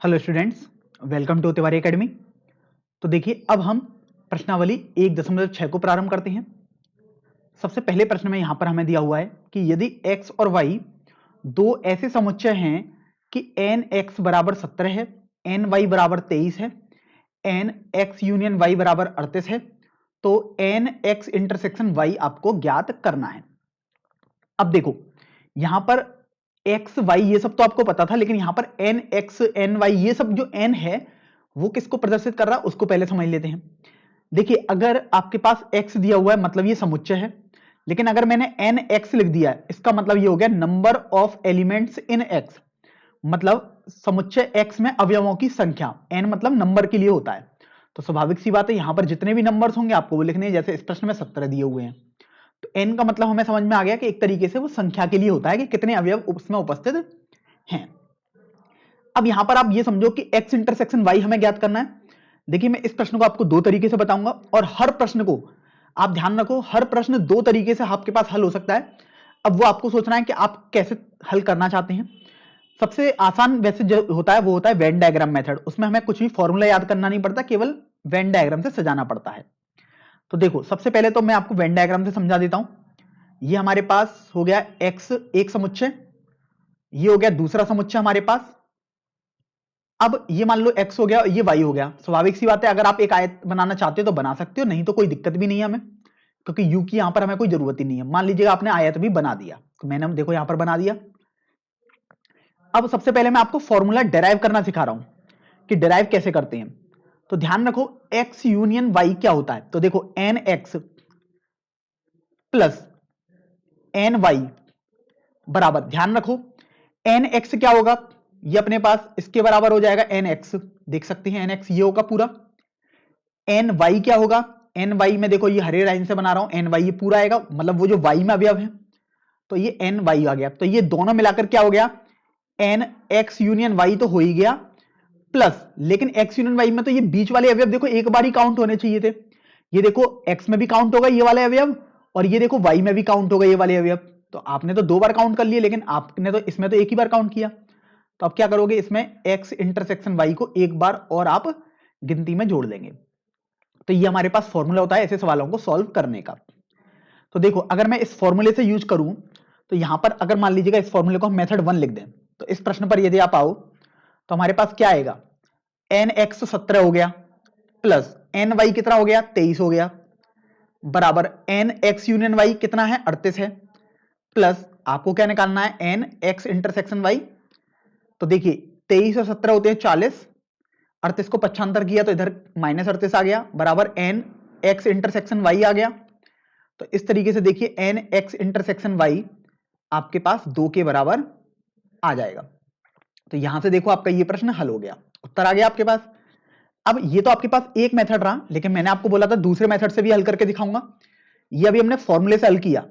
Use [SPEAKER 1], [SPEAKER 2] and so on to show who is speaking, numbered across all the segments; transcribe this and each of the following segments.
[SPEAKER 1] Hello students, welcome to Tiwari academy. तो देखिए, अब हम प्रश्नावली 1.6 को प्रारंभ करते हैं। सबसे पहले प्रश्न में यहां पर हमें दिया हुआ है कि यदि x और y दो ऐसे समुच्चय हैं कि n x बराबर 17 है, n y बराबर 23 है, n x यूनियन y बराबर 38 है, तो n x इंटरसेक्शन y आपको ज्ञात करना है। अब देखो, यहां पर एक्स वाई ये सब तो आपको पता था, लेकिन यहां पर एन एक्स एन वाई ये सब जो एन है वो किसको प्रदर्शित कर रहा है उसको पहले समझ लेते हैं। देखिए, अगर आपके पास एक्स दिया हुआ है मतलब ये समुच्चय है, लेकिन अगर मैंने एन एक्स लिख दिया है इसका मतलब ये हो गया number of elements in x, मतलब समुच्चय एक्स में अवयवों की संख्या। एन मतलब नंबर के लिए होता है, तो स्वाभाविक सी बात है यहां पर जितने भी नंबर्स होंगे आपको वो लिखने हैं। जैसे इस प्रश्न में 17 दिए हुए हैं, तो n का मतलब हमें समझ में आ गया कि एक तरीके से वो संख्या के लिए होता है कि कितने अवयव उसमें उपस्थित हैं। अब यहां पर आप ये समझो कि x इंटरसेक्शन y हमें ज्ञात करना है। देखिए, मैं इस प्रश्न को आपको दो तरीके से बताऊंगा और हर प्रश्न को आप ध्यान रखो, हर प्रश्न दो तरीके से आपके पास हल हो सकता है। अब वो आपको सोचना है कि आप कैसे हल करना चाहते हैं। सबसे आसान वैसे जो होता है वो होता है वेन डायग्राम मेथड। उसमें हमें कुछ भी फॉर्मूला याद करना नहीं पड़ता, केवल वेन डायग्राम से सजाना पड़ता है। तो देखो, सबसे पहले तो मैं आपको वेन डायग्राम से समझा देता हूं। ये हमारे पास हो गया x एक समुच्चय, ये हो गया दूसरा समुच्चय हमारे पास। अब ये मान लो x हो गया, ये y हो गया। स्वाभाविक सी बात है, अगर आप एक आयत बनाना चाहते हो तो बना सकते हो, नहीं तो कोई दिक्कत भी नहीं है हमें, क्योंकि u की यहां पर हमें कोई जरूरत ही नहीं है। मान लीजिएगा आपने आयत भी बना दिया, तो मैंने देखो यहां पर बना दिया। अब सबसे पहले मैं आपको फॉर्मूला डिराइव करना सिखा रहा हूं कि डिराइव कैसे करते हैं। तो ध्यान रखो, x यूनियन y क्या होता है। तो देखो, N X plus N Y बराबर, ध्यान रखो, एन एक्स क्या होगा, ये अपने पास इसके बराबर हो जाएगा एन एक्स। देख सकते हैं एन एक्स ये होगा पूरा। एन वाई क्या होगा, एन वाई में देखो ये हरे लाइन से बना रहा हूं, एन वाई ये पूरा आएगा, मतलब वो जो वाई में अवयव है, तो ये एन वाई आ गया। तो ये दोनों मिलाकर क्या हो गया, एन एक्स यूनियन वाई तो हो ही गया, प्लस लेकिन एक्स यूनियन वाई में तो ये बीच वाले अवयव देखो एक बार ही काउंट होने चाहिए थे। ये देखो एक्स में भी काउंट होगा ये वाले अवयव, और ये देखो वाई में भी काउंट होगा ये वाले अवयव। तो आपने तो दो बार काउंट कर लिए, लेकिन आपने तो इसमें तो एक ही बार काउंट किया। तो अब क्या करोगे, इसमें एक्स इंटरसेक्शन वाई को एक बार और आप गिनती में जोड़ देंगे। तो ये हमारे पास फॉर्मूला होता है ऐसे सवालों को सॉल्व करने का। तो देखो, अगर मैं इस फॉर्मूले से यूज करूं तो यहां पर अगर मान लीजिएगा इस फॉर्मूले को हम मेथड 1 लिख दें, तो इस प्रश्न पर यदि आप आओ तो हमारे पास क्या आएगा, एन एक्स 17 हो गया, प्लस एन वाई कितना हो गया, 23 हो गया, बराबर एन एक्स यूनियन वाई कितना है, 38 है, प्लस आपको क्या निकालना है, एन एक्स इंटरसेक्शन वाई। तो देखिए, 23 और 17 होते हैं 40, 38 को पक्षांतर किया तो इधर -38 आ गया, बराबर एन एक्स इंटरसेक्शन वाई आ गया। तो इस तरीके से देखिए, एन एक्स इंटरसेक्शन वाई आपके पास 2 के बराबर आ जाएगा। तो यहां से देखो आपका ये प्रश्न हल हो गया, उत्तर आ गया आपके पास। अब ये तो आपके पास एक मेथड रहा, लेकिन मैंने आपको बोला था दूसरे मेथड से भी हल करके दिखाऊंगा। ये अभी हमने फॉर्मूले से हल किया।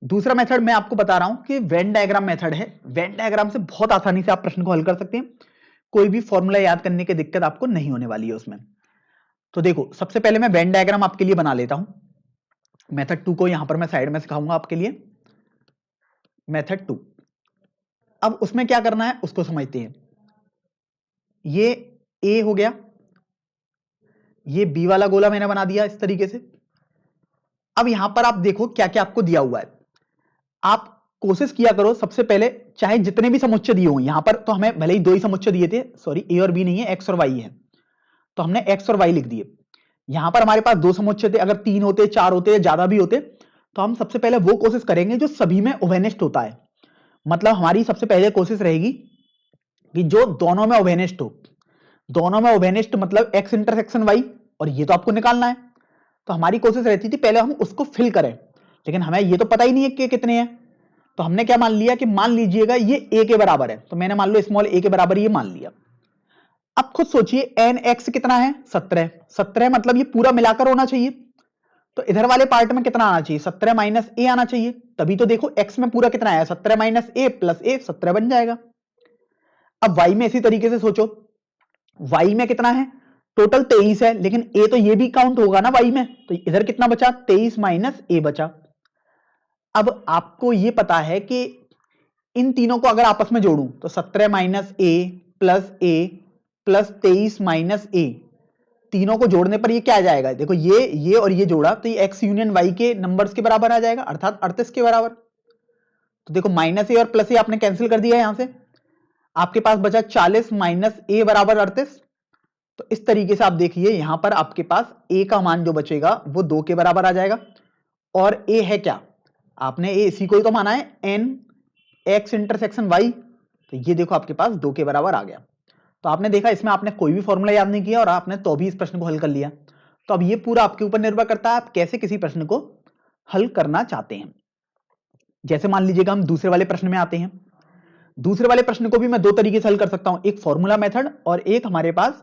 [SPEAKER 1] दूसरा मेथड मैं आपको बता रहा हूं कि वेन डायग्राम मेथड है। वेन डायग्राम से बहुत आसानी से आप प्रश्न को हल कर सकते हैं, कोई भी फॉर्मूला याद करने की दिक्कत आपको नहीं होने वाली है उसमें। तो देखो, सबसे पहले मैं वेन डायग्राम आपके लिए बना लेता हूं। मेथड 2 को यहां पर मैं साइड में सिखाऊंगा आपके लिए, मेथड 2। अब उसमें क्या करना है उसको समझते हैं। ये ए हो गया, ये बी वाला गोला मैंने बना दिया इस तरीके से। अब यहां पर आप देखो क्या क्या आपको दिया हुआ है। आप कोशिश किया करो सबसे पहले, चाहे जितने भी समुच्चय दिए हों, यहां पर तो हमें भले ही दो ही समुच्चय दिए थे, सॉरी ए और बी नहीं है, एक्स और वाई है, तो हमने एक्स और वाई लिख दिए। यहां पर हमारे पास दो समुच्चय थे, अगर 3 होते, 4 होते, ज्यादा भी होते, तो हम सबसे पहले वो कोशिश करेंगे जो सभी में उभयनिष्ठ होता है। मतलब हमारी सबसे पहले कोशिश रहेगी कि जो दोनों में उभयनिष्ठ हो। दोनों में उभयनिष्ठ मतलब एक्स इंटरसेक्शन वाई, और ये तो आपको निकालना है। तो हमारी कोशिश रहती थी पहले हम उसको फिल करें, लेकिन हमें ये तो पता ही नहीं है कि कितने हैं। तो हमने क्या मान लिया कि मान लीजिएगा ये ए के बराबर है, तो मैंने मान लो स्मॉल ए के बराबर ये मान लिया। अब खुद सोचिए, एन एक्स कितना है, 17। 17 मतलब ये पूरा मिलाकर होना चाहिए, तो इधर वाले पार्ट में कितना आना चाहिए, 17 माइनस ए आना चाहिए। तभी तो देखो एक्स में पूरा कितना आया, 17 माइनस ए प्लस ए, 17 बन जाएगा। अब वाई में इसी तरीके से सोचो, वाई में कितना है, टोटल 23 है, लेकिन ए तो ये भी काउंट होगा ना वाई में, तो इधर कितना बचा, 23 माइनस ए बचा। अब आपको ये पता है कि इन तीनों को अगर आपस में जोड़ूं तो 17 माइनस ए प्लस ए प्लस 23 माइनस ए, तीनों को जोड़ने पर ये क्या आ जाएगा, देखो ये और ये जोड़ा तो ये x यूनियन y के नंबर्स के बराबर आ जाएगा, अर्थात 38 के बराबर। तो देखो माइनस ए और प्लस ए आपने कैंसिल कर दिया यहां से, आपके पास बचा 40 माइनस ए बराबर 38। तो इस तरीके से आप देखिए यहां पर आपके पास ए का मान जो बचेगा वो 2 के बराबर आ जाएगा। और ए है क्या, आपने ए इसी को ही तो माना है, एन एक्स इंटरसेक्शन वाई, तो ये देखो आपके पास 2 के बराबर आ गया। तो आपने देखा इसमें आपने कोई भी फॉर्मूला याद नहीं किया और आपने तो भी इस प्रश्न को हल कर लिया। तो अब ये पूरा आपके ऊपर निर्भर करता है आप कैसे किसी प्रश्न को हल करना चाहते हैं। जैसे मान लीजिएगा हम दूसरे वाले प्रश्न में आते हैं। दूसरे वाले प्रश्न को भी मैं दो तरीके से हल कर सकता हूं, एक फॉर्मूला मेथड और एक हमारे पास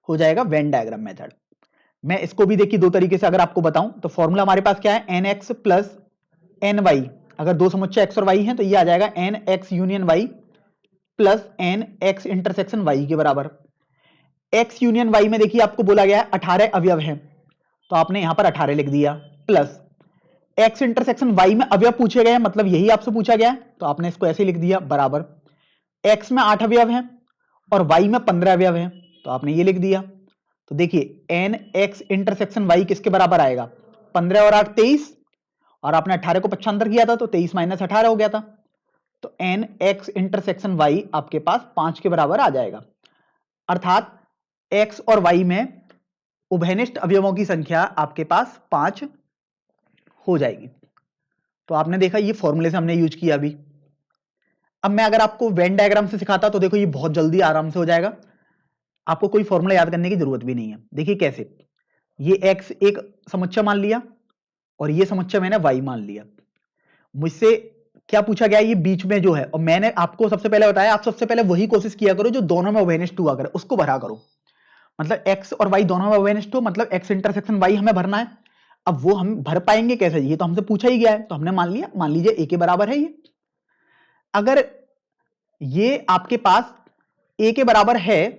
[SPEAKER 1] हो जाएगा वेन डायग्राम मेथड। मैं इसको भी देखिए दो तरीके से अगर आपको बताऊं तो फॉर्मूला हमारे पास क्या है, N X plus N Y, अगर दो समुच्चय एक्स और वाई हैं तो ये आ जाएगा N X union Y plus N X intersection Y के बराबर। एक्स यूनियन वाई में देखिए आपको बोला गया है 18 अवयव हैं, तो आपने यहां पर 18 लिख दिया, प्लस एक्स इंटरसेक्शन वाई में अवयव पूछे गए, मतलब यही आपसे पूछा गया है तो आपने इसको ऐसे लिख दिया, बराबर एक्स में 8 अवयव हैं और वाई में 15 अवयव हैं तो आपने ये लिख दिया। तो देखिए एन एक्स इंटरसेक्शन वाई किसके बराबर आएगा, 15 और 8 23, और आपने 18 को पक्षांतर किया था तो 23 माइनस 18 हो गया था। तो एन एक्स इंटरसेक्शन वाई आपके पास 5 के बराबर आ जाएगा, अर्थात एक्स और वाई में उभयनिष्ठ अवयवों की संख्या आपके पास 5 हो जाएगी। तो आपने देखा ये फॉर्मूले से हमने यूज किया अभी। अब मैं अगर आपको वेन डायग्राम से सिखाता तो देखो ये बहुत जल्दी आराम से हो जाएगा, आपको कोई फॉर्मूला याद करने की जरूरत भी नहीं है। देखिए कैसे, ये x एक समुच्चय मान लिया और ये समुच्चय मैंने y मान लिया। मुझसे क्या पूछा गया, ये बीच में जो है, और मैंने आपको सबसे पहले बताया आप सबसे पहले वही कोशिश किया करो जो दोनों में उभयनिष्ठ हुआ करे, उसको भरा करो। मतलब x और y दोनों में उभयनिष्ठ हो, मतलब x इंटरसेक्शन y हमें भरना है। अब वो हम भर पाएंगे कैसे, ये तो हमसे पूछा ही गया है तो हमने मान लिया, मान लीजिए a के बराबर है ये। अगर ये आपके पास a के बराबर है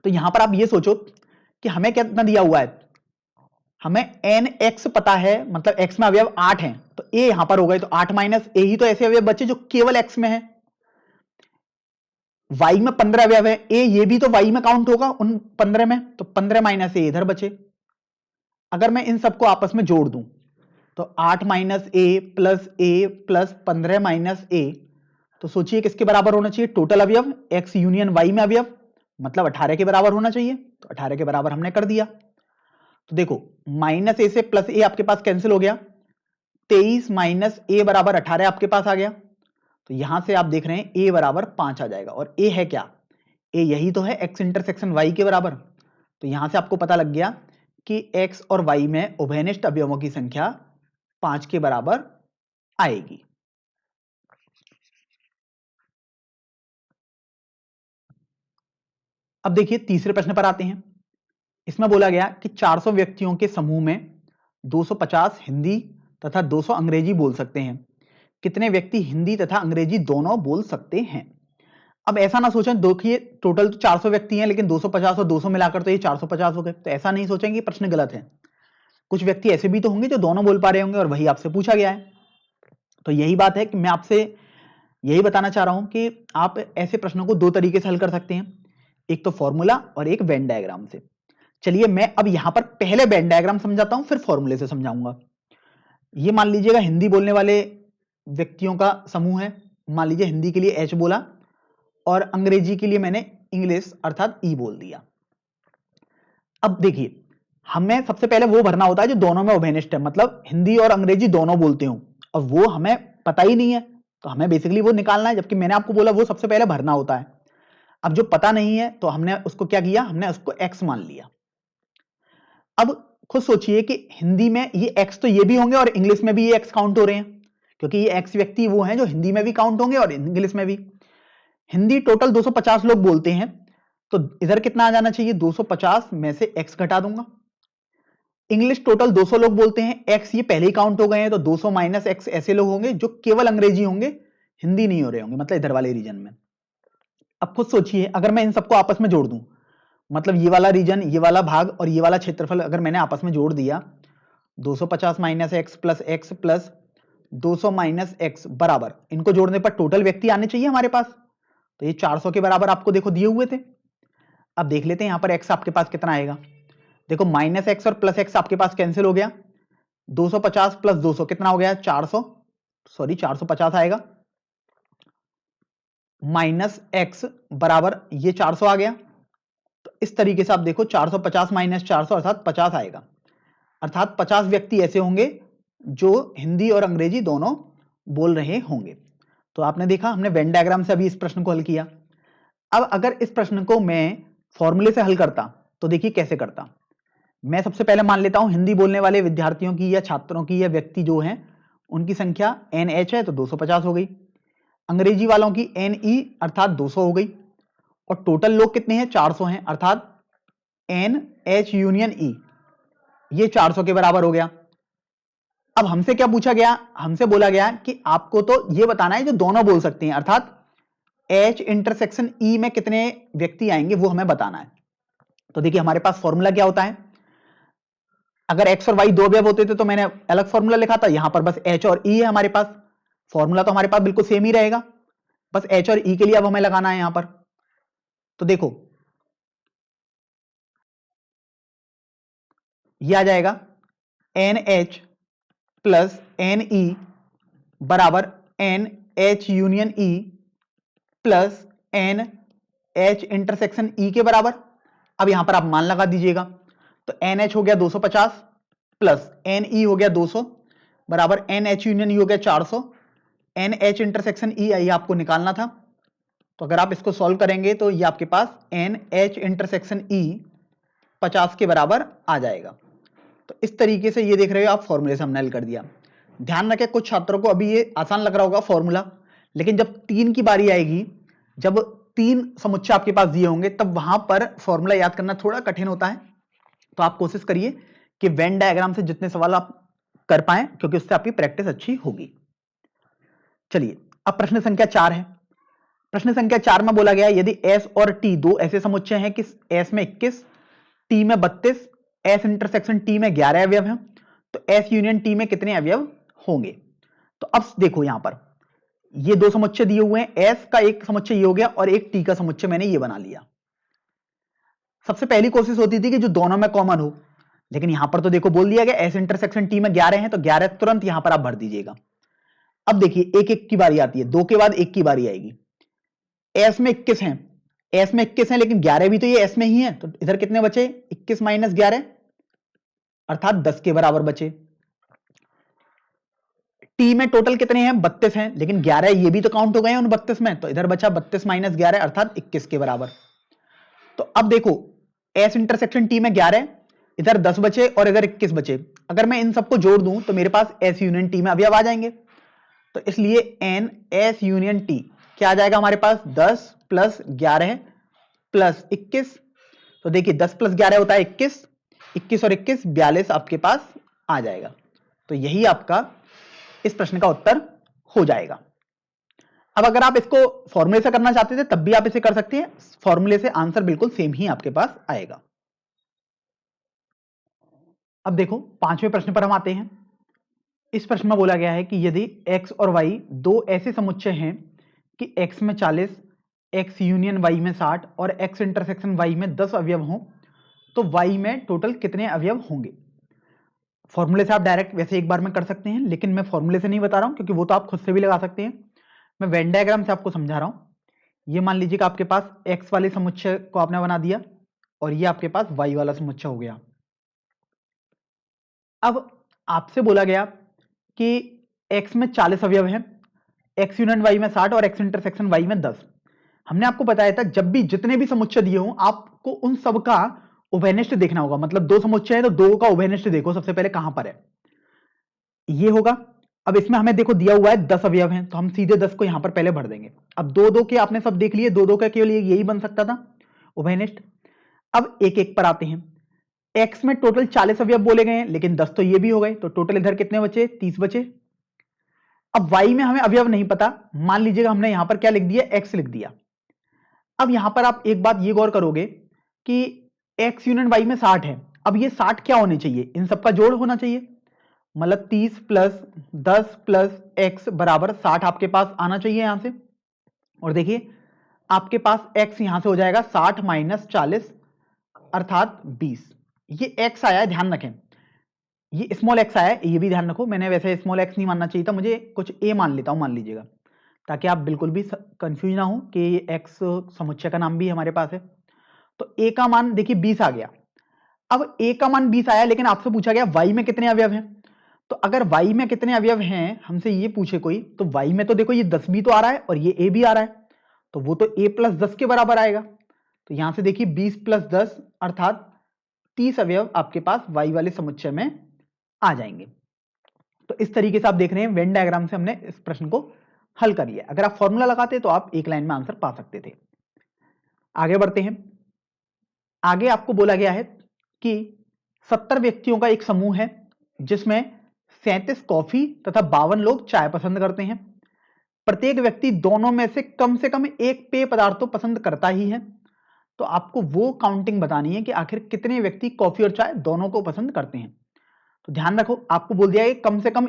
[SPEAKER 1] तो यहां पर आप ये सोचो कि हमें कितना दिया हुआ है, हमें एन एक्स पता है, मतलब x में अवयव 8 हैं तो a यहां पर हो गए, तो 8 माइनस ए ही तो ऐसे अवयव बचे जो केवल x में है। y में 15 अवयव है, a ये भी तो y में काउंट होगा उन 15 में, तो 15 माइनस ए इधर बचे। अगर मैं इन सबको आपस में जोड़ दूं तो 8 माइनस ए प्लस 15 माइनस ए, तो सोचिए किसके बराबर होना चाहिए, टोटल अवयव x यूनियन y में अवयव, मतलब 18 के बराबर होना चाहिए, तो 18 के बराबर हमने कर दिया। तो देखो माइनस ए से प्लस ए आपके पास कैंसिल हो गया, 23 माइनस ए बराबर 18 आपके पास आ गया। तो यहां से आप देख रहे हैं ए बराबर 5 आ जाएगा, और ए है क्या, ए यही तो है एक्स इंटरसेक्शन वाई के बराबर। तो यहां से आपको पता लग गया कि एक्स और वाई में उभयनिष्ठ अवयवों की संख्या 5 के बराबर आएगी। अब देखिए तीसरे प्रश्न पर आते हैं। इसमें बोला गया कि 400 व्यक्तियों के समूह में 250 हिंदी तथा 200 अंग्रेजी बोल सकते हैं, कितने व्यक्ति हिंदी तथा अंग्रेजी दोनों बोल सकते हैं। अब ऐसा ना सोचें, देखिए टोटल तो 400 व्यक्ति हैं लेकिन 250 और 200 मिलाकर तो ये 450 हो गए, तो ऐसा नहीं सोचेंगे प्रश्न गलत है। कुछ व्यक्ति ऐसे भी तो होंगे जो दोनों बोल पा रहे होंगे और वही आपसे पूछा गया है। तो यही बात है कि मैं आपसे यही बताना चाह रहा हूं कि आप ऐसे प्रश्नों को दो तरीके से हल कर सकते हैं, एक तो फॉर्मूला और एक वेन डायग्राम से। चलिए मैं अब यहां पर पहले वेन डायग्राम समझाता हूं फिर फॉर्मूले से समझाऊंगा। ये मान लीजिएगा हिंदी बोलने वाले व्यक्तियों का समूह है, मान लीजिए हिंदी के लिए एच बोला और अंग्रेजी के लिए मैंने इंग्लिश अर्थात ई बोल दिया। अब देखिए हमें सबसे पहले वो भरना होता है जो दोनों में उभयनिष्ठ है, मतलब हिंदी और अंग्रेजी दोनों बोलते हो, अब वो हमें पता ही नहीं है तो हमें बेसिकली वो निकालना है, जबकि मैंने आपको बोला वो सबसे पहले भरना होता है। अब जो पता नहीं है तो हमने उसको क्या किया, हमने उसको एक्स मान लिया। अब खुद सोचिए कि हिंदी में ये एक्स तो ये भी होंगे और इंग्लिश में भी ये एक्स काउंट हो रहे हैं, क्योंकि ये एक्स व्यक्ति वो हैं जो हिंदी में भी काउंट होंगे और इंग्लिश में भी। हिंदी टोटल 250 लोग बोलते हैं तो इधर कितना आ जाना चाहिए, 250 में से एक्स घटा दूंगा। इंग्लिश टोटल 200 लोग बोलते हैं, एक्स ये पहले ही काउंट हो गए हैं तो 200 माइनस एक्स ऐसे लोग होंगे जो केवल अंग्रेजी होंगे, हिंदी नहीं हो रहे होंगे, मतलब इधर वाले रीजन में। अब खुद सोचिए अगर मैं इन सबको आपस में जोड़ दूं, मतलब ये वाला रीजन, ये वाला भाग और ये वाला क्षेत्रफल अगर मैंने आपस में जोड़ दिया, 250 minus x plus 200 minus x बराबर, इनको जोड़ने पर टोटल व्यक्ति आने चाहिए हमारे पास, तो ये 400 के बराबर आपको देखो दिए हुए थे। अब देख लेते हैं यहां पर x आपके पास कितना आएगा। देखो -x और +x आपके पास कैंसिल हो गया, 250 प्लस 200 कितना हो गया 400, सॉरी 450 आएगा, -x बराबर ये 400 आ गया। तो इस तरीके से आप देखो 450 - 400 अर्थात 50 आएगा, अर्थात 50 व्यक्ति ऐसे होंगे जो हिंदी और अंग्रेजी दोनों बोल रहे होंगे। तो आपने देखा हमने वेन डायग्राम से अभी इस प्रश्न को हल किया। अब अगर इस प्रश्न को मैं फॉर्मूले से हल करता तो देखिए कैसे करता। मैं सबसे पहले मान लेता हूं हिंदी बोलने वाले विद्यार्थियों की या छात्रों की या व्यक्ति जो हैं उनकी संख्या NH है तो 250 हो गई, अंग्रेजी वालों की NE अर्थात 200 हो गई, और टोटल लोग कितने हैं 400 हैं अर्थात NH यूनियन E ये 400 के बराबर हो गया। अब हमसे क्या पूछा गया, हमसे बोला गया कि आपको तो ये बताना है जो दोनों बोल सकते हैं, अर्थात H इंटरसेक्शन E में कितने व्यक्ति आएंगे वो हमें बताना है। तो देखिए हमारे पास फॉर्मूला क्या होता है, अगर x और y दो अवयव होते थे तो मैंने अलग फॉर्मूला लिखा था, यहां पर बस h और e है हमारे पास, फॉर्मूला तो हमारे पास बिल्कुल सेम ही रहेगा, बस h और e के लिए अब हमें लगाना है यहां पर। तो देखो ये आ जाएगा NH प्लस NE बराबर NH union E plus NH intersection E के बराबर। अब यहां पर आप मान लगा दीजिएगा, तो NH हो गया 250 प्लस NE हो गया 200 बराबर NH यूनियन E हो गया 400, NH इंटरसेक्शन E आई आपको निकालना था। तो अगर आप इसको सॉल्व करेंगे तो ये आपके पास NH इंटरसेक्शन E 50 के बराबर आ जाएगा। तो इस तरीके से ये देख रहे हो आप फॉर्मूले से हमने हल कर दिया। ध्यान रखें कुछ छात्रों को अभी ये आसान लग रहा होगा फॉर्मूला, लेकिन जब 3 की बारी आएगी, जब 3 समुच्चय आपके पास दिए होंगे तब वहां पर फॉर्मूला याद करना थोड़ा कठिन होता है। तो आप कोशिश करिए कि वेन डायग्राम से जितने सवाल आप कर पाए, क्योंकि उससे आपकी प्रैक्टिस अच्छी होगी। चलिए अब प्रश्न संख्या 4 है। प्रश्न संख्या 4 में बोला गया यदि S और T दो ऐसे समुच्चय हैं कि S में 21, T में 32, S इंटरसेक्शन T में 11 अवयव हैं, तो S यूनियन T में कितने अवयव होंगे। तो अब देखो यहां पर ये दो समुच्चय दिए हुए हैं, S का एक समुच्चय ये हो गया और एक T का समुच्चय मैंने ये बना लिया। सबसे पहली कोशिश होती थी कि जो दोनों में कॉमन हो, लेकिन यहां पर तो देखो बोल दिया गया S इंटरसेक्शन T में 11 है तो 11 तुरंत यहां पर आप भर दीजिएगा। अब देखिए एक एक की बारी आती है, दो के बाद एक की बारी आएगी। S में 21 हैं, S में 21 हैं लेकिन 11 भी तो ये S में ही है, तो इधर कितने बचे 21 माइनस 11 अर्थात 10 के बराबर बचे। T में टोटल कितने हैं 32 हैं, लेकिन 11 ये भी तो काउंट हो गए हैं उन 32 में, तो इधर बचा 32 माइनस 11 अर्थात 21 के बराबर। तो अब देखो S इंटरसेक्शन T में 11, इधर 10 बचे और इधर 21 बचे, अगर मैं इन सबको जोड़ दूं तो मेरे पास S यूनियन T में अवयव आ जाएंगे। तो इसलिए N S यूनियन T क्या आ जाएगा हमारे पास 10 प्लस 11 प्लस 21। तो देखिए 10 प्लस 11 होता है 21, 21 और 21 42 आपके पास आ जाएगा। तो यही आपका इस प्रश्न का उत्तर हो जाएगा। अब अगर आप इसको फॉर्मूले से करना चाहते थे तब भी आप इसे कर सकते हैं, फॉर्मूले से आंसर बिल्कुल सेम ही आपके पास आएगा। अब देखो पांचवें प्रश्न पर हम आते हैं। इस प्रश्न में बोला गया है कि यदि x और y दो ऐसे समुच्चय हैं कि x में 40, x यूनियन y में 60 और x इंटरसेक्शन y में 10 अवयव हों, तो y में टोटल कितने अवयव होंगे। फॉर्मूले से आप डायरेक्ट वैसे एक बार में कर सकते हैं, लेकिन मैं फॉर्मूले से नहीं बता रहा हूं क्योंकि वो तो आप खुद से भी लगा सकते हैं, मैं वेन डायग्राम से आपको समझा रहा हूं। ये मान लीजिए कि आपके पास x वाले समुच्चय को आपने बना दिया और ये आपके पास y वाला समुच्चय हो गया। अब आपसे बोला गया कि x में 40 अवयव हैं, x यूनियन y में 60 और x इंटरसेक्शन y में 10। हमने आपको बताया था जब भी जितने भी समुच्चय दिए हों आपको उन सब का उभयनिष्ठ देखना होगा, मतलब दो समुच्चय है तो दो का उभयनिष्ठ देखो सबसे पहले कहां पर है, ये होगा। अब इसमें हमें देखो दिया हुआ है 10 अवयव हैं तो हम सीधे 10 को यहां पर पहले भर देंगे। अब दो दो के आपने सब देख लिए, दो दो का केवल यही बन सकता था उभयनिष्ठ। अब एक एक पर आते हैं। x में टोटल 40 अवयव बोले गए हैं लेकिन 10 तो ये भी हो गए, तो टोटल इधर कितने बचे 30 बचे। अब y में हमें अवयव नहीं पता, मान लीजिएगा हमने यहां पर क्या लिख दिया x लिख दिया। अब यहां पर आप एक बात ये गौर करोगे कि x यूनियन y में 60 है, अब ये 60 क्या होने चाहिए, इन सबका जोड़ होना चाहिए, मतलब 30 प्लस 10 प्लस x बराबर 60 आपके पास आना चाहिए यहां से। और देखिए आपके पास x यहां से हो जाएगा 60 माइनस 40 अर्थात 20। ये x आया है, ध्यान रखें ये स्मॉल x आया है, ये भी ध्यान रखो। मैंने वैसे स्मॉल x नहीं मानना चाहिए था, मुझे कुछ a मान लेता हूं, मान लीजिएगा, ताकि आप बिल्कुल भी कंफ्यूज ना हो कि ये x समुच्चय का नाम भी हमारे पास है। तो a का मान देखिए 20 आ गया। अब a का मान 20 आया, लेकिन आपसे पूछा गया y में कितने अवयव हैं। तो अगर y में कितने अवयव हैं हमसे ये पूछे कोई, तो y में तो देखो ये 10 भी तो आ रहा है और ये a भी आ रहा है, तो वो तो a प्लस 10 के बराबर आएगा। तो यहां से देखिए 20 प्लस 10 अर्थात 30 अवयव आपके पास y वाले समुच्चय में आ जाएंगे। तो इस तरीके से आप देख रहे हैं वेन डायग्राम से हमने इस प्रश्न को हल कर लिया। अगर आप फॉर्मूला लगाते तो आप एक लाइन में आंसर पा सकते थे। आगे बढ़ते हैं। आगे आपको बोला गया है कि 70 व्यक्तियों का एक समूह है जिसमें 37 कॉफी तथा 52 लोग चाय पसंद करते हैं। प्रत्येक व्यक्ति दोनों में से कम एक पेय पदार्थ तो पसंद करता ही है। तो आपको वो काउंटिंग बतानी है कि आखिर कितने व्यक्ति कॉफी और चाय दोनों को पसंद करते हैं। तो ध्यान रखो, आपको बोल दिया है कम से कम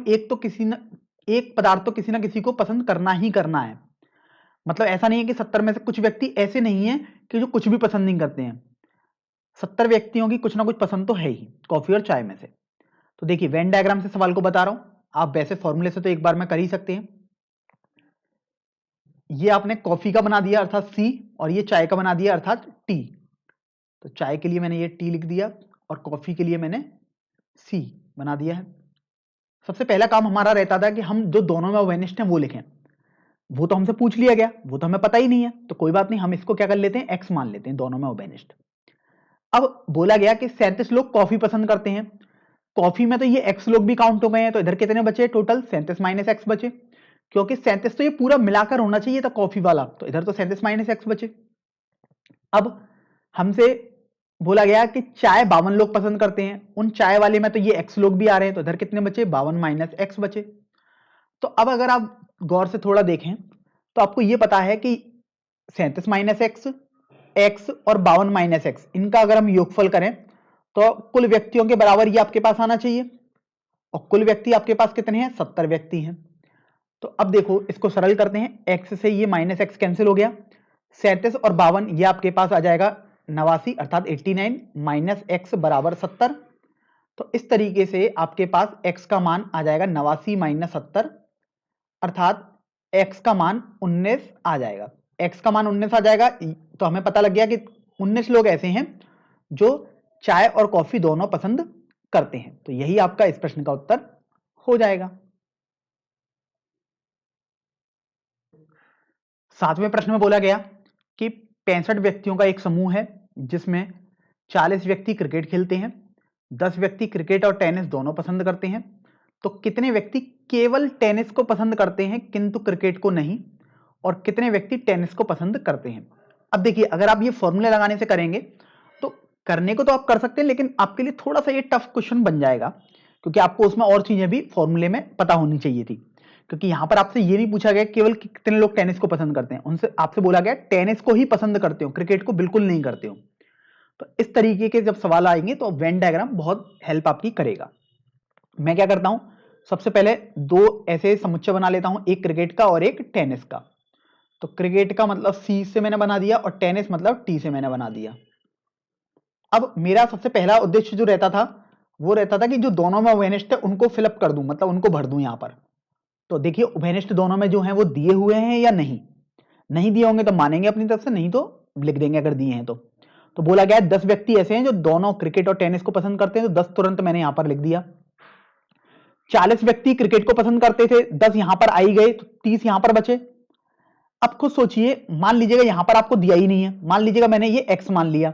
[SPEAKER 1] एक पदार्थ तो किसी ना किसी को पसंद करना ही करना है। मतलब ऐसा नहीं है कि 70 में से कुछ व्यक्ति ऐसे नहीं है कि जो कुछ भी पसंद नहीं करते हैं। 70 व्यक्तियों की कुछ ना कुछ पसंद तो है ही कॉफी और चाय में से। तो देखिए वेन डायग्राम से सवाल को बता रहा हूं, आप वैसे फॉर्मूले से तो एक बार में कर ही सकते हैं। ये आपने कॉफी का बना दिया अर्थात C, और ये चाय का बना दिया अर्थात T। तो चाय के लिए मैंने ये T लिख दिया और कॉफी के लिए मैंने C बना दिया है। सबसे पहला काम हमारा रहता था कि हम जो दोनों में अवेनिस्ट हैं वो लिखें। वो तो हमसे पूछ लिया गया, वो तो हमें पता ही नहीं है, तो कोई बात नहीं, हम इसको क्या कर लेते हैं x मान लेते हैं दोनों में अवेनिस्ट। अब बोला गया कि 37 लोग कॉफी पसंद करते हैं। कॉफी में तो ये x लोग भी काउंट हो गए हैं, तो इधर कितने बचे टोटल 37 माइनस एक्स बचे, क्योंकि 37 तो ये पूरा मिलाकर होना चाहिए था कॉफी वाला, तो इधर तो 37 माइनस एक्स बचे। अब हमसे बोला गया कि चाय 52 लोग पसंद करते हैं, उन चाय वाले में तो ये x लोग भी आ रहे हैं, तो इधर कितने बचे 52 माइनस एक्स बचे। तो अब अगर आप गौर से थोड़ा देखें तो आपको ये पता है कि 37 माइनस एक्स और 52 माइनस एक्स, इनका अगर हम योगफल करें तो कुल व्यक्तियों के बराबर ये आपके पास आना चाहिए, और कुल व्यक्ति आपके पास कितने हैं 70 व्यक्ति हैं। तो अब देखो इसको सरल करते हैं, x से ये माइनस एक्स कैंसिल हो गया, 37 और 52 ये आपके पास आ जाएगा 89 अर्थात 89 माइनस एक्स बराबर 70। तो इस तरीके से आपके पास x का मान आ जाएगा 89 माइनस 70 अर्थात x का मान 19 आ जाएगा। x का मान 19 आ जाएगा, तो हमें पता लग गया कि 19 लोग ऐसे हैं जो चाय और कॉफी दोनों पसंद करते हैं। तो यही आपका इस प्रश्न का उत्तर हो जाएगा। 7वें प्रश्न में बोला गया कि 65 व्यक्तियों का एक समूह है जिसमें 40 व्यक्ति क्रिकेट खेलते हैं, 10 व्यक्ति क्रिकेट और टेनिस दोनों पसंद करते हैं। तो कितने व्यक्ति केवल टेनिस को पसंद करते हैं किंतु क्रिकेट को नहीं, और कितने व्यक्ति टेनिस को पसंद करते हैं। अब देखिए अगर आप ये फॉर्मूले लगाने से करेंगे तो करने को तो आप कर सकते हैं, लेकिन आपके लिए थोड़ा सा ये टफ क्वेश्चन बन जाएगा, क्योंकि आपको उसमें और चीजें भी फॉर्मूले में पता होनी चाहिए थी। क्योंकि यहां पर आपसे ये नहीं पूछा गया केवल कि कितने लोग टेनिस को पसंद करते हैं, उनसे आपसे बोला गया टेनिस को ही पसंद करते हो, क्रिकेट को बिल्कुल नहीं करते हो। तो इस तरीके के जब सवाल आएंगे तो वेन डायग्राम बहुत हेल्प आपकी करेगा। मैं क्या करता हूं, सबसे पहले दो ऐसे समुच्चय बना लेता हूं, एक क्रिकेट का और एक टेनिस का। तो क्रिकेट का मतलब सी से मैंने बना दिया और टेनिस मतलब टी से मैंने बना दिया। अब मेरा सबसे पहला उद्देश्य जो रहता था वो रहता था कि जो दोनों में उभयनिष्ठ है उनको फिलअप कर दूं, मतलब उनको भर दूं यहां पर। तो देखिए उभयनिष्ठ दोनों में जो है वो दिए हुए हैं या नहीं, नहीं दिए होंगे तो मानेंगे अपनी तरफ से, नहीं तो लिख देंगे अगर दिए हैं तो बोला गया है 10 व्यक्ति ऐसे हैं जो दोनों क्रिकेट और टेनिस को पसंद करते हैं, तो 10 तुरंत मैंने यहां पर लिख दिया। 40 व्यक्ति क्रिकेट को पसंद करते थे, 10 यहां पर आई गए, तो 30 यहां पर बचे। अब खुद सोचिए, मान लीजिएगा यहां पर आपको दिया ही नहीं है, मान लीजिएगा मैंने ये x मान लिया,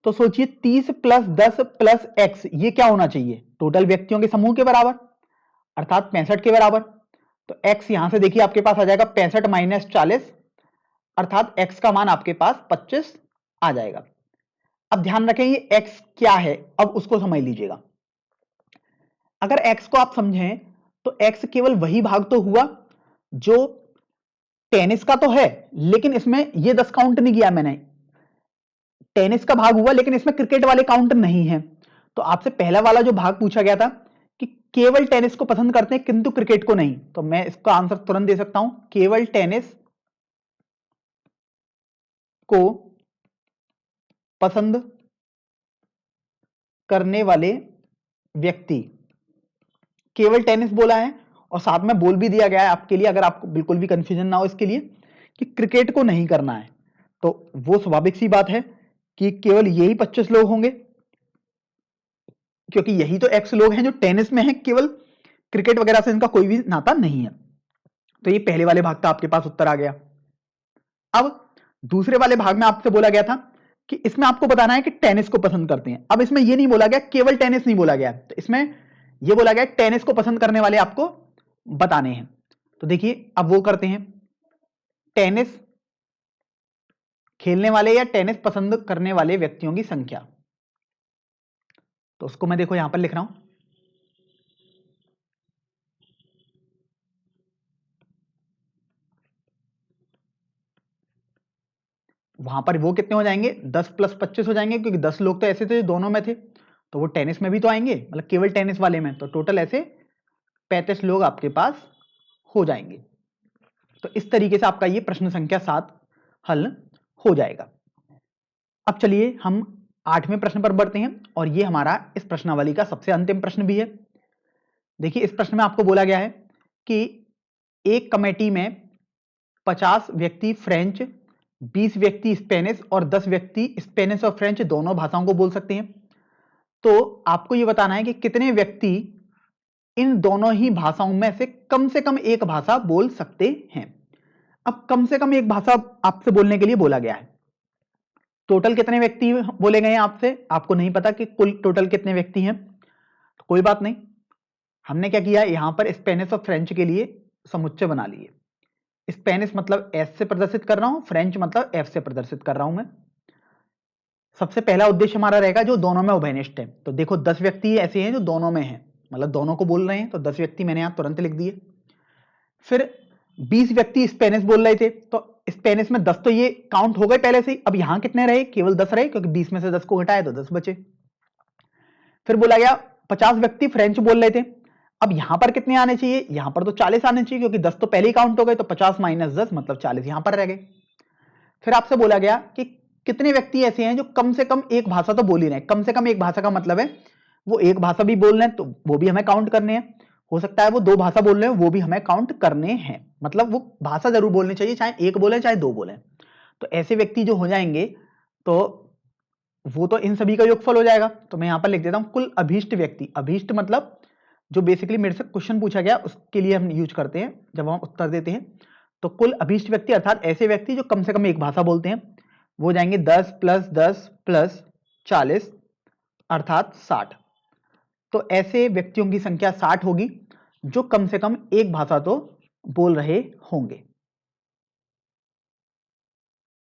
[SPEAKER 1] तो सोचिए 30 प्लस 10 प्लस x ये क्या होना चाहिए, टोटल व्यक्तियों के समूह के बराबर अर्थात 65 के बराबर। तो x यहां से देखिए आपके पास आ जाएगा 65 माइनस 40 अर्थात x का मान आपके पास 25 आ जाएगा। अब ध्यान रखें ये x क्या है, अब उसको समझ लीजिएगा। अगर x को आप समझें तो x केवल वही भाग तो हुआ जो टेनिस का तो है, लेकिन इसमें ये 10 काउंट नहीं किया मैंने, टेनिस का भाग हुआ लेकिन इसमें क्रिकेट वाले काउंट नहीं है। तो आपसे पहला वाला जो भाग पूछा गया था कि केवल टेनिस को पसंद करते हैं किंतु क्रिकेट को नहीं, तो मैं इसका आंसर तुरंत दे सकता हूं, केवल टेनिस को पसंद करने वाले व्यक्ति, केवल टेनिस बोला है और साथ में बोल भी दिया गया है आपके लिए, अगर आपको बिल्कुल भी कंफ्यूजन ना हो इसके लिए, कि क्रिकेट को नहीं करना है। तो वो स्वाभाविक सी बात है कि केवल यही 25 लोग होंगे, क्योंकि यही तो एक्स लोग हैं जो टेनिस में हैं, केवल क्रिकेट वगैरह से इनका कोई भी नाता नहीं है। तो ये पहले वाले भाग का आपके पास उत्तर आ गया। अब दूसरे वाले भाग में आपसे बोला गया था कि इसमें आपको बताना है कि टेनिस को पसंद करते हैं। अब इसमें ये नहीं बोला गया, केवल टेनिस नहीं बोला गया, तो इसमें ये बोला गया टेनिस को पसंद करने वाले आपको बताने हैं। तो देखिए अब वो करते हैं, टेनिस खेलने वाले या टेनिस पसंद करने वाले व्यक्तियों की संख्या। तो उसको मैं देखो यहां पर लिख रहा हूं, वहां पर वो कितने हो जाएंगे, 10 + 25 हो जाएंगे, क्योंकि 10 लोग तो ऐसे थे जो दोनों में थे, तो वो टेनिस में भी तो आएंगे, मतलब केवल टेनिस वाले में, तो टोटल ऐसे 35 लोग आपके पास हो जाएंगे। तो इस तरीके से आपका ये प्रश्न संख्या 7 हल हो जाएगा। अब चलिए हम 8वें प्रश्न पर बढ़ते हैं, और ये हमारा इस प्रश्नावली का सबसे अंतिम प्रश्न भी है। देखिए इस प्रश्न में आपको बोला गया है कि एक कमेटी में 50 व्यक्ति फ्रेंच, 20 व्यक्ति स्पेनिश और 10 व्यक्ति स्पेनिश और फ्रेंच दोनों भाषाओं को बोल सकते हैं। तो आपको यह बताना है कि कितने व्यक्ति इन दोनों ही भाषाओं में से कम एक भाषा बोल सकते हैं। अब कम से कम एक भाषा आपसे बोलने के लिए बोला गया है। टोटल कितने व्यक्ति बोले गए हैं आपसे, आपको नहीं पता कि कुल टोटल कितने व्यक्ति हैं, तो कोई बात नहीं, हमने क्या किया, यहां पर स्पेनिश और फ्रेंच के लिए समुच्चय बना लिए। स्पेनिश मतलब एस से प्रदर्शित कर रहा हूं, फ्रेंच मतलब एफ से प्रदर्शित कर रहा हूं मैं। सबसे पहला उद्देश्य हमारा रहेगा जो दोनों में उभयनिष्ठ है। तो देखो 10 व्यक्ति ऐसे हैं जो दोनों में हैं, मतलब दोनों को बोल रहे हैं, तो 10 व्यक्ति मैंने यहां तुरंत लिख दिए। फिर 20 व्यक्ति स्पेनिश बोल रहे थे, तो स्पेनिश में 10 तो ये काउंट हो गए पहले से ही। अब यहां कितने रहे, केवल 10 रहे, क्योंकि 20 में से 10 को घटाए तो 10 बचे। फिर बोला गया 50 व्यक्ति फ्रेंच बोल रहे थे। अब यहां पर कितने आने चाहिए, यहां पर तो 40 आने चाहिए, क्योंकि 10 तो पहले ही काउंट हो गए, तो 50 - 10 मतलब 40 यहां पर रह गए। फिर आपसे बोला गया कि कितने व्यक्ति ऐसे हैं जो कम से कम एक भाषा तो बोल ही रहे हैं। कम से कम एक भाषा का मतलब है वो एक भाषा भी बोल रहे हैं, तो वो भी हमें काउंट करने हैं। हो सकता है वो 2 भाषा बोल रहे हैं, वो भी हमें काउंट करने हैं। मतलब वो भाषा जरूर बोलनी चाहिए, चाहे एक बोले चाहे 2 बोले। तो ऐसे व्यक्ति जो हो जाएंगे, तो वो तो इन सभी का योगफल हो जाएगा। तो मैं यहां पर लिख देता हूं कुल अभीष्ट व्यक्ति। अभीष्ट मतलब जो बेसिकली मेरे से क्वेश्चन पूछा गया उसके लिए हम यूज करते हैं जब हम उत्तर देते हैं। तो कुल अभीष्ट व्यक्ति अर्थात ऐसे व्यक्ति जो कम से कम एक भाषा बोलते हैं, वो जाएंगे 10 + 10 + 40 अर्थात 60। तो ऐसे व्यक्तियों की संख्या 60 होगी जो कम से कम एक भाषा तो बोल रहे होंगे।